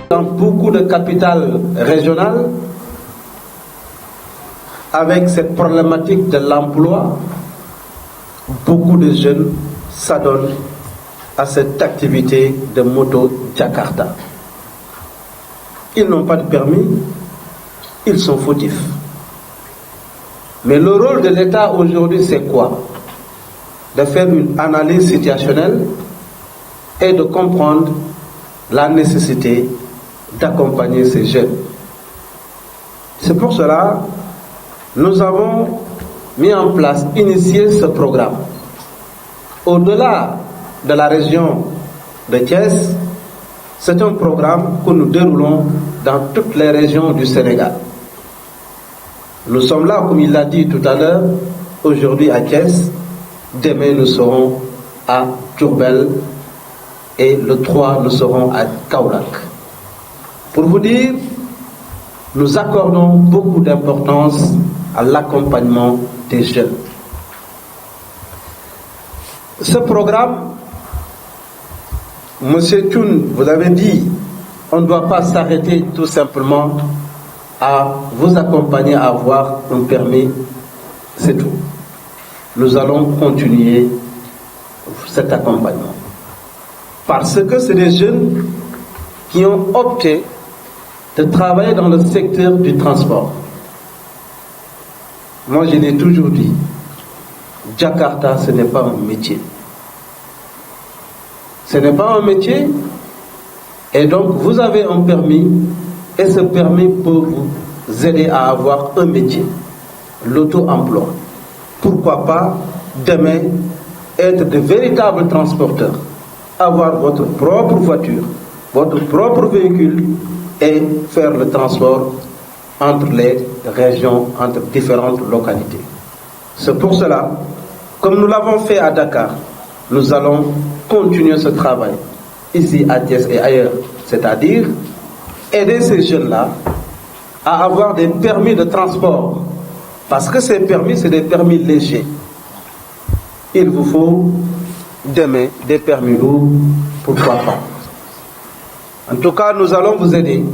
Dans beaucoup de capitales régionales, avec cette problématique de l'emploi, beaucoup de jeunes s'adonnent à cette activité de moto Jakarta. Ils n'ont pas de permis, ils sont fautifs. Mais le rôle de l'État aujourd'hui, c'est quoi? De faire une analyse situationnelle et de comprendre la nécessité d'accompagner ces jeunes. C'est pour cela que nous avons mis en place, initié ce programme. Au-delà de la région de Thiès, c'est un programme que nous déroulons dans toutes les régions du Sénégal. Nous sommes là, comme il l'a dit tout à l'heure, aujourd'hui à Thiès, demain nous serons à Diourbel et le 3 nous serons à Kaolack. Pour vous dire, nous accordons beaucoup d'importance à l'accompagnement des jeunes. Ce programme, Monsieur Thioune, vous avez dit, on ne doit pas s'arrêter tout simplement à vous accompagner à avoir un permis, c'est tout. Nous allons continuer cet accompagnement. Parce que c'est des jeunes qui ont opté de travailler dans le secteur du transport. Moi, je l'ai toujours dit, Jakarta, ce n'est pas un métier. Ce n'est pas un métier, et donc vous avez un permis, et ce permis peut vous aider à avoir un métier, l'auto-emploi. Pourquoi pas, demain, être de véritables transporteurs, avoir votre propre voiture, votre propre véhicule, et faire le transport entre les régions, entre différentes localités. C'est pour cela, comme nous l'avons fait à Dakar, nous allons continuer ce travail ici à Thiès et ailleurs, c'est-à-dire aider ces jeunes-là à avoir des permis de transport, parce que ces permis, c'est des permis légers. Il vous faut demain des permis lourds, pourquoi pas. En tout cas, nous allons vous aider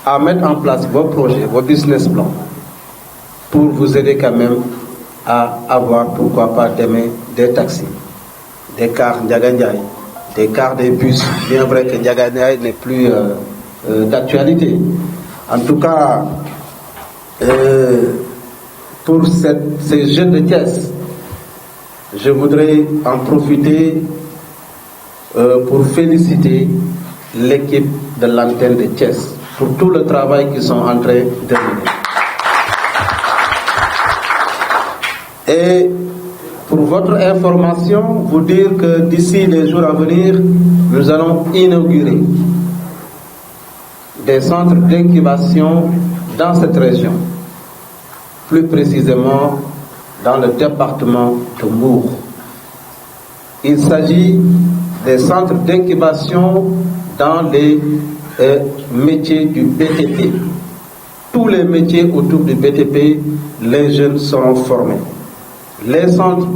à mettre en place vos projets, vos business plans, pour vous aider quand même à avoir, pourquoi pas, demain des taxis, des cars Ndiaga Ndiaye, des cars des bus, bien vrai que Ndiaga Ndiaye n'est plus d'actualité. En tout cas, pour ces jeunes de Thiès, je voudrais en profiter pour féliciter l'équipe de l'antenne de Thiès pour tout le travail qu'ils sont en train de mener. Et pour votre information, vous dire que d'ici les jours à venir, nous allons inaugurer des centres d'incubation dans cette région, plus précisément dans le département de Mbour. Il s'agit des centres d'incubation dans les métiers du BTP. Tous les métiers autour du BTP, les jeunes seront formés. Les centres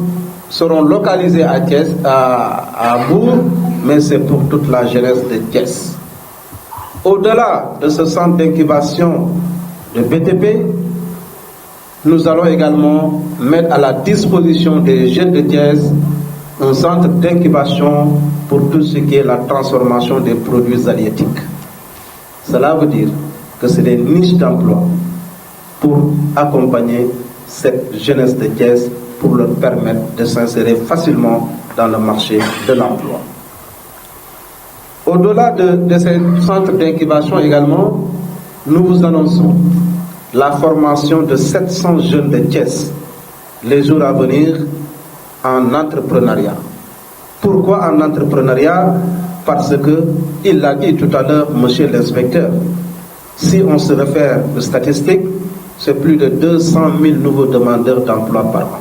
seront localisés à Thiès, à Mbour, mais c'est pour toute la jeunesse de Thiès. Au-delà de ce centre d'incubation de BTP, nous allons également mettre à la disposition des jeunes de Thiès un centre d'incubation pour tout ce qui est la transformation des produits halieutiques. Cela veut dire que c'est des niches d'emploi pour accompagner cette jeunesse de Thiès, pour leur permettre de s'insérer facilement dans le marché de l'emploi. Au-delà de ces centres d'incubation également, nous vous annonçons la formation de 700 jeunes de Thiès les jours à venir en entrepreneuriat. Pourquoi en entrepreneuriat? Parce que, il l'a dit tout à l'heure, monsieur l'inspecteur, si on se réfère aux statistiques, c'est plus de 200 000 nouveaux demandeurs d'emploi par an.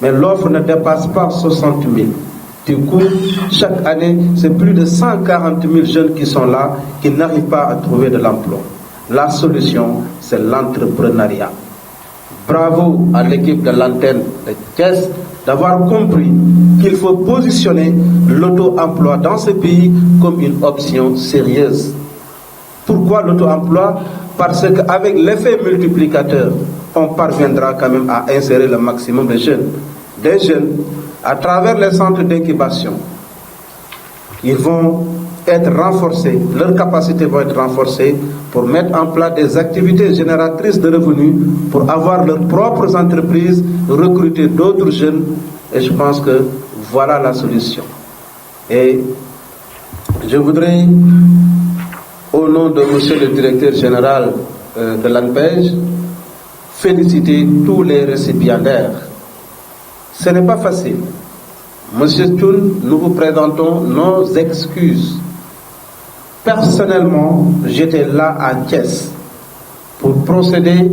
Mais l'offre ne dépasse pas 60 000. Du coup, chaque année, c'est plus de 140 000 jeunes qui sont là, qui n'arrivent pas à trouver de l'emploi. La solution, c'est l'entrepreneuriat. Bravo à l'équipe de l'antenne de Thiès d'avoir compris qu'il faut positionner l'auto-emploi dans ce pays comme une option sérieuse. Pourquoi l'auto-emploi? Parce qu'avec l'effet multiplicateur, on parviendra quand même à insérer le maximum de jeunes. Des jeunes, à travers les centres d'incubation, ils vont être renforcés, leurs capacités vont être renforcées pour mettre en place des activités génératrices de revenus, pour avoir leurs propres entreprises, recruter d'autres jeunes, et je pense que voilà la solution. Et je voudrais, au nom de monsieur le directeur général de l'ANPEJ, féliciter tous les récipiendaires. Ce n'est pas facile. Monsieur Thioune, nous vous présentons nos excuses. Personnellement, j'étais là à Thiès pour procéder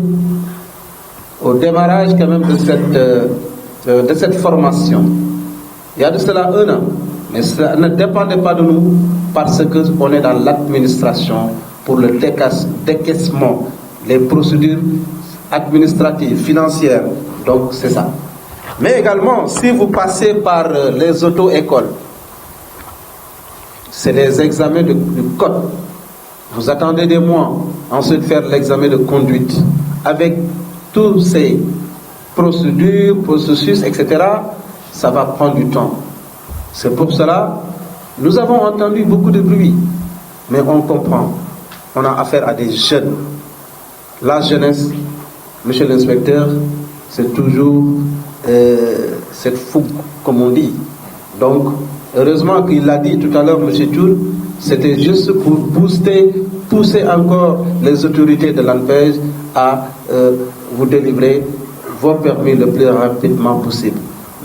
au démarrage quand même de cette formation. Il y a de cela 1 an, mais cela ne dépendait pas de nous parce qu'on est dans l'administration pour le décaissement, les procédures administratives, financières, donc c'est ça. Mais également, si vous passez par les auto-écoles, c'est les examens du code. Vous attendez des mois, ensuite faire l'examen de conduite. Avec tous ces procédures, processus, etc., ça va prendre du temps. C'est pour cela, nous avons entendu beaucoup de bruit, mais on comprend. On a affaire à des jeunes. La jeunesse, monsieur l'inspecteur, c'est toujours cette fougue, comme on dit. Donc, heureusement qu'il l'a dit tout à l'heure, M. Thioune, c'était juste pour pousser encore les autorités de l'ANPEJ à vous délivrer vos permis le plus rapidement possible.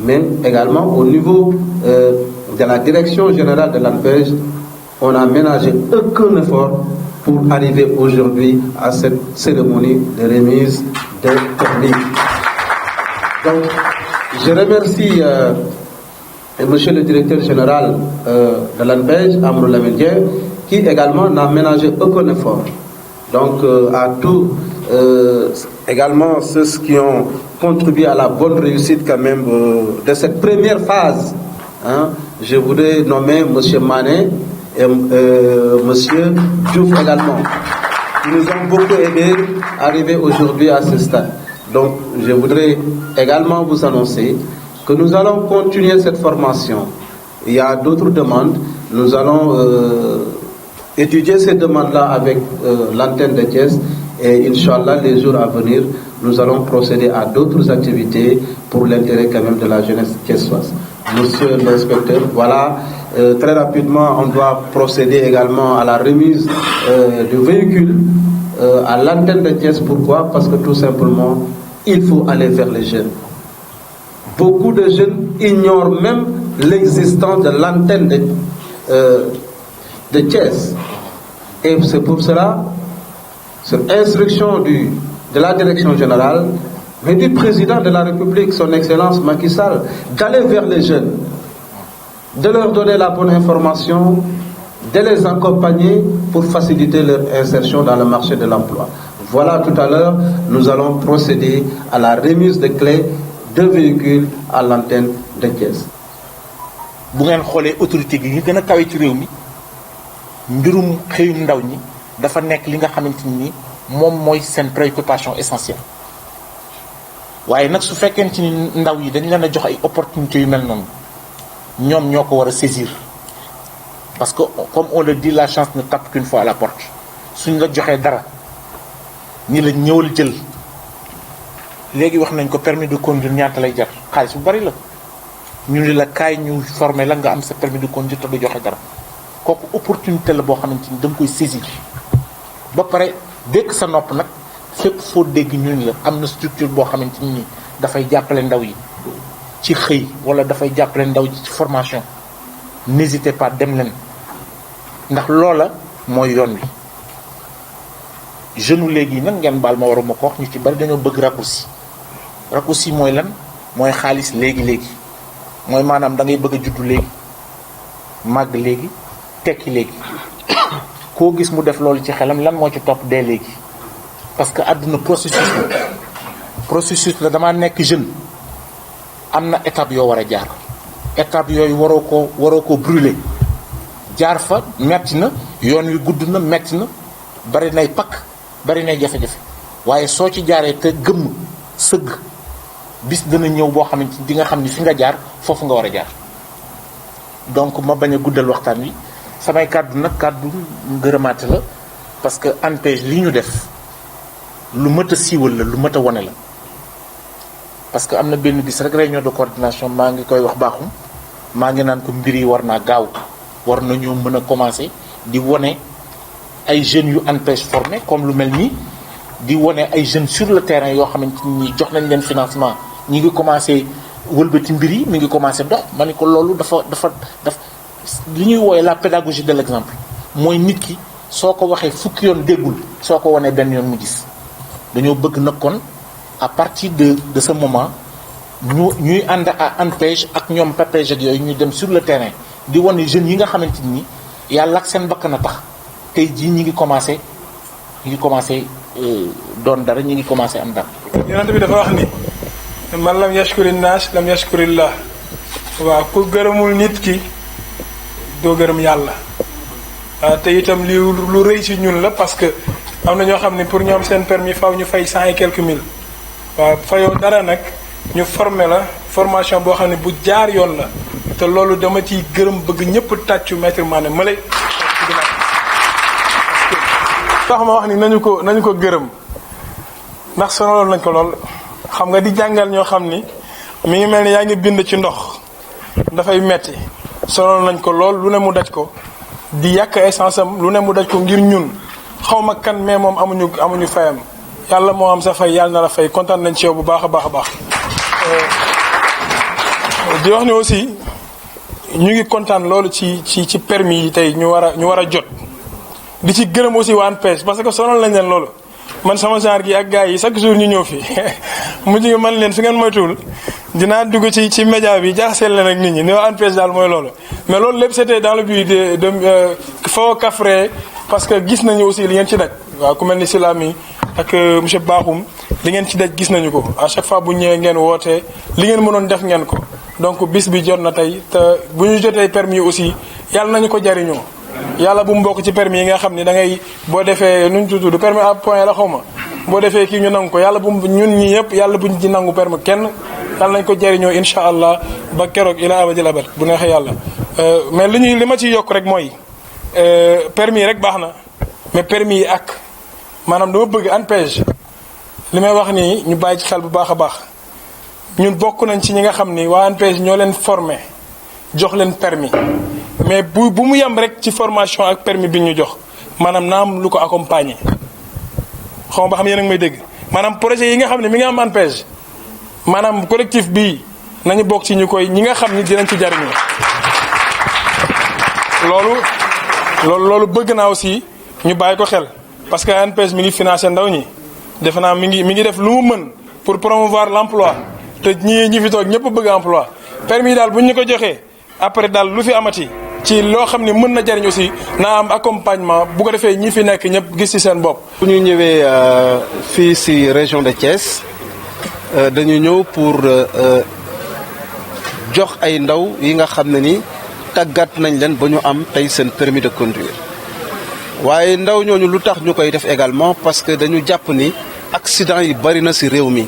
Mais également, au niveau de la direction générale de l'ANPEJ, on n'a ménagé aucun effort pour arriver aujourd'hui à cette cérémonie de remise des permis. Donc, je remercie monsieur le directeur général de l'ANPEJ, Amadou Lamine Dieng, qui également n'a ménagé aucun effort. Donc, à tous également ceux qui ont contribué à la bonne réussite quand même de cette première phase. Je voudrais nommer monsieur Mané et monsieur Diouf également, qui nous ont beaucoup aidés à arriver aujourd'hui à ce stade. Donc, je voudrais également vous annoncer que nous allons continuer cette formation. Il y a d'autres demandes. Nous allons étudier ces demandes-là avec l'antenne de Thiès et Inch'Allah, les jours à venir, nous allons procéder à d'autres activités pour l'intérêt quand même de la jeunesse thiessoise. Monsieur l'inspecteur, voilà, très rapidement, on doit procéder également à la remise du véhicule à l'antenne de Thiès. Pourquoi? Parce que tout simplement, il faut aller vers les jeunes. Beaucoup de jeunes ignorent même l'existence de l'antenne de Thiès. Et c'est pour cela, sur instruction de la direction générale, mais du président de la République, son Excellence Macky Sall, d'aller vers les jeunes, de leur donner la bonne information, de les accompagner pour faciliter leur insertion dans le marché de l'emploi. Voilà, tout à l'heure, nous allons procéder à la remise de clés de véhicules à l'antenne de Thiès. bu ngeen xoolee autorité gi ñu gën a kawe ci réew mi mbirum xëyum ndaw ñi dafa nekk li nga xamante ni moom mooy seen préoccupation essentielle waaye nag su fekkente ni ndaw yi dañ leen a jox ay opportunités yu mel noonu ñoom ñoo ko war a saisir parce que comme on le dit, la chance ne tape qu'une fois à la porte. suñ la joxee dara ni la ñëwal jël léegi wax nañ ko permis de conduire ñaata lay jar xaalis bu bari la ñu ni la kaay ñu former la nga am sa permis de conduire te du joxe dara kooku opportunité la boo xamante ni da nga koy saisir ba pare dégg sa nopp nag fépp foo dégg ñu ni la am na structure boo xamante ni dafay jàppale ndaw yi ci xëy wala dafay jàppale ndaw yi ci formation n'hésitez pas dem leen ndax loola mooy yoon wi jeune léegi nag ngeen baal ma waruma ko wax ñu ci bari dañoo bëgg raccourci mooy lan mooy xaalis léegi mooy maanaam da ngay bëgg a juddu léegi màgg léegi tekki léegi koo gis mu def loolu ci xelam lan moo ci topp dee léegi parce que àdduna processus la damaa nekk jeune am na étape yoo war a jaar étape yooyu waroo ko brûler jaar fa metti na yoon wi gudd na metti na bari nay pakk bari nay jafe-jafe waaye soo ci jaaree te gëmm sëgg bis dana ñëw boo xamante ni di nga xam ni fi nga jaar foofu nga war a jaar. donc ma bañ a guddal waxtaan wi samay kàddu nag kàddu ngërëmaate la parce que ANPEJ li ñu def lu mat a siiwal la lu mat a wone la parce que am na benn bis rek réunion de coordination maa ngi koy wax baaxum maa ngi naan ko mbir yi war naa gaaw war nañoo mën a commencer di wone ay jeunes yu ANPEJ formé comme lu mel nii di wone ay jeunes sur le terrain yoo xamante ni jox nañ leen financement ñi ngi commencer wëlbati mbir yi mi ngi commencer dox ma ne ko loolu dafa li ñuy wooye la pédagogie de l'exemple mooy nit ki soo ko waxee fukki yoon déggul soo ko wanee benn yoon mu gis dañoo bëgg nag kon à partir de ce moment ñuy ànd à ANPEJ ak ñoom PPG ak yooyu ñu dem sur le terrain di wane jeunes yi nga xamante ni yàlla ak seen bakkan a tax tey jii ñi ngi commencer doon dara ñi ngi commencer am dara. yonent bi dafa wax ni man lam yashkuri naas lam yashkurillah waaw ku gërëmul nit ki doo gërëm yàlla te itam li lu rëy ci ñun la parce que am na ñoo xam ne pour ñoom seen permis faw ñu fay 100 et quelques mille waaw fayoo dara nag ñu formé la formation boo xam ne bu jaar yoon la te loolu dama ciy gërëm bëgg ñëpp tàccu maître Mané Malé tax ma wax ni nañu ko gërëm ndax sonaloon nañ ko lool xam nga di jàngal ñoo xam ni mi ngi mel ni yaa ngi bind ci ndox dafay metti sonaloon nañ ko lool lu ne mu daj ko di yàq essence am lu ne mu daj ko ngir ñun xaw ma kan mais moom amuñu fayam yàlla moo am sa fay yàlla na la fay kontaan nañ ci yow bu baax a baax a baax di wax ni aussi ñu ngi kontaan loolu ci permis yi tey ñu war a jot di ci gërëm aussi waa ANPEJ parce que sonal nañ leen loolu man sama genre gi ak gars yi chaque jour ñu ñëw fii mujj nga man leen su ngeen moytuwul dinaa dugg ci média bi jaxaseel leen ak nit ñi ni waa ANPEJ daal mooy loolu mais loolu lépp c'était dans le but de foo kafre parce que gis nañu aussi li ngeen ci daj waaw ku mel ni Silami ak monsieur Bakhoum li ngeen ci daj gis nañu ko à chaque fois bu ñëwee ngeen wootee li ngeen mënoon def ngeen ko donc bis bi jot na tey te bu ñu jotee permis aussi yàlla nañu ko jariñoo yàlla bu mu bokk ci permis yi nga xam ni da ngay boo defee nuñ tudd permis à point la xaw ma boo defee kii ñu nangu ko yàlla bu ñun ñi yëpp yàlla buñ ci nangu permis kenn yàlla nañ ko jariñoo incha allah ba keroog ila abadil abad bu neexee yàlla mais li ma ciy yokk rek mooy permis rek baax na mais permis yi ak maanaam dama bëgg ANPEJ li may wax nii ñu bàyyi ci xel bu baax a baax ñun bokk nañ ci ñi nga xam ni waa ANPEJ ñoo leen formé jox leen permis mais bu mu yem rek ci formation ak permis bi ñu jox maanaam naa am lu ko accompagner xaw ma ba xam yéen a ngi may dégg maanaam projet yi nga xam ne mi ngi am ANPEJ maanaam collectif bii nañu bokk ci ñi nga xam ni dinañ ci jariñoo loolu bëgg naa aussi ñu bàyyi ko xel parce que ANPEJ mi ngi financé ndaw ñi defe naa mi ngi def lu mu mën pour promouvoir l'emploi te ñi fi toog ñëpp bëgg emploi permis daal bu ñu ko joxee après daal lu fi amati ci loo xam ne mën na jariñ aussi naa am accompagnement bu ko defee ñi fi nekk ñëpp gis ci seen bopp. bu ñu ñëwee fii ci région de Thiès dañu ñëw pour jox ay ndaw yi nga xam ne ni tàggat nañ leen ba ñu am tey seen permis de conduire waaye ndaw ñooñu lu tax ñu koy def également parce que dañu jàpp ni accident yi bari na ci réew mi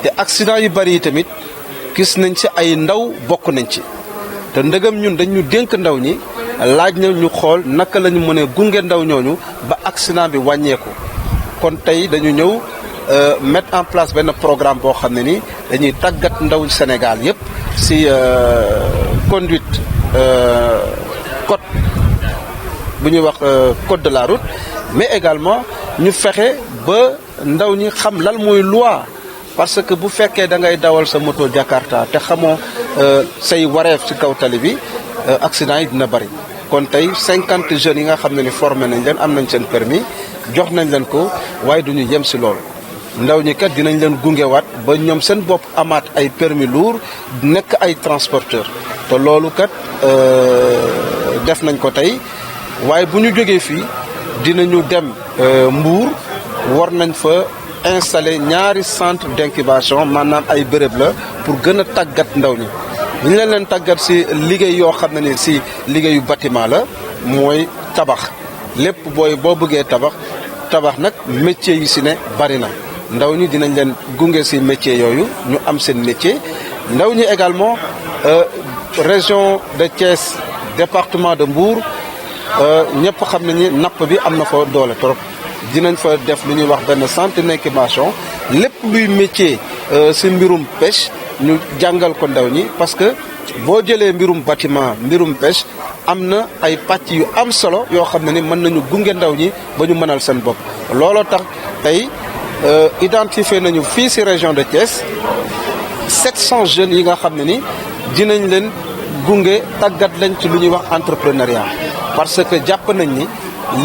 te accident yi bari yi tamit gis nañ ci ay ndaw bokk nañ ci te ndëgam ñun dañu dénk ndaw ñi laaj na ñu xool naka la ñu mën a gunge ndaw ñooñu ba accident bi wàññeeku kon tey dañu ñëw mettre en place benn programme boo xam ne ni dañuy tàggat ndaw Sénégal yépp ci conduite code bu ñuy wax code de la route mais également ñu fexe ba ndaw ñi xam lan mooy loi parce que bu fekkee da ngay dawal sa moto Jakarta te xamoo say wareef ci kaw tali bi accident yi dina bari kon tey 50 jeunes yi nga xam ne ni formé nañ leen am nañ seen permis jox nañ leen ko waaye duñu yem ci loolu ndaw ñi kat dinañ leen gungewaat ba ñoom seen bopp amaat ay permis lourd nekk ay transporteur te loolu kat def nañ ko tey waaye bu ñu jógee fii dinañu dem Mbour war nañ fa installer ñaari centre d'incubation maanaam ay béréb la pour gën a tàggat ndaw ñi bu ñu leen tàggat ci liggéey yoo xam ne ni ci liggéeyu bâtiment la mooy tabax lépp boo bëggee tabax tabax nag métier yi si ne bari na ndaw ñi dinañ leen gunge si métier yooyu ñu am seen métier ndaw ñi également région de Thiès département de Mbour ñëpp xam nañu napp bi am na fa doole trop dinañ fa def lu ñuy wax benn centre d'incubation lépp luy métier si mbirum pêche ñu jàngal ko ndaw ñi parce que boo jëlee mbirum bâtiment mbirum pêche am na ay pàcc yu am solo yoo xam ne ni mën nañu gunge ndaw ñi ba ñu mënal seen bopp looloo tax tey identifié nañu fii si région de Thiès 700 jeunes yi nga xam ne ni dinañ leen gunge tàggat lañ ci lu ñuy wax entrepreneuriat parce que jàpp nañ ni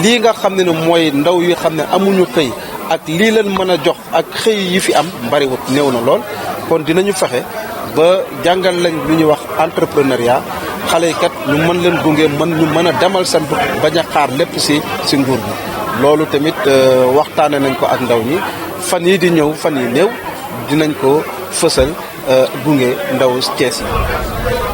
lii nga xam ne ni mooy ndaw yi xam ne amuñu xëy ak lii leen mën a jox ak xëy yi fi am bariwut néew na lool kon dinañu fexe ba jàngal lañ lu ñuy wax entrepreneuriat xale yi kat ñu mën leen gunge ñu mën a demal seen bopp bañ a xaar lépp si nguur bi loolu tamit waxtaane nañ ko ak ndaw ñi fan yi di ñëw fan yi néew dinañ ko fësal gunge ndaw Thiès yi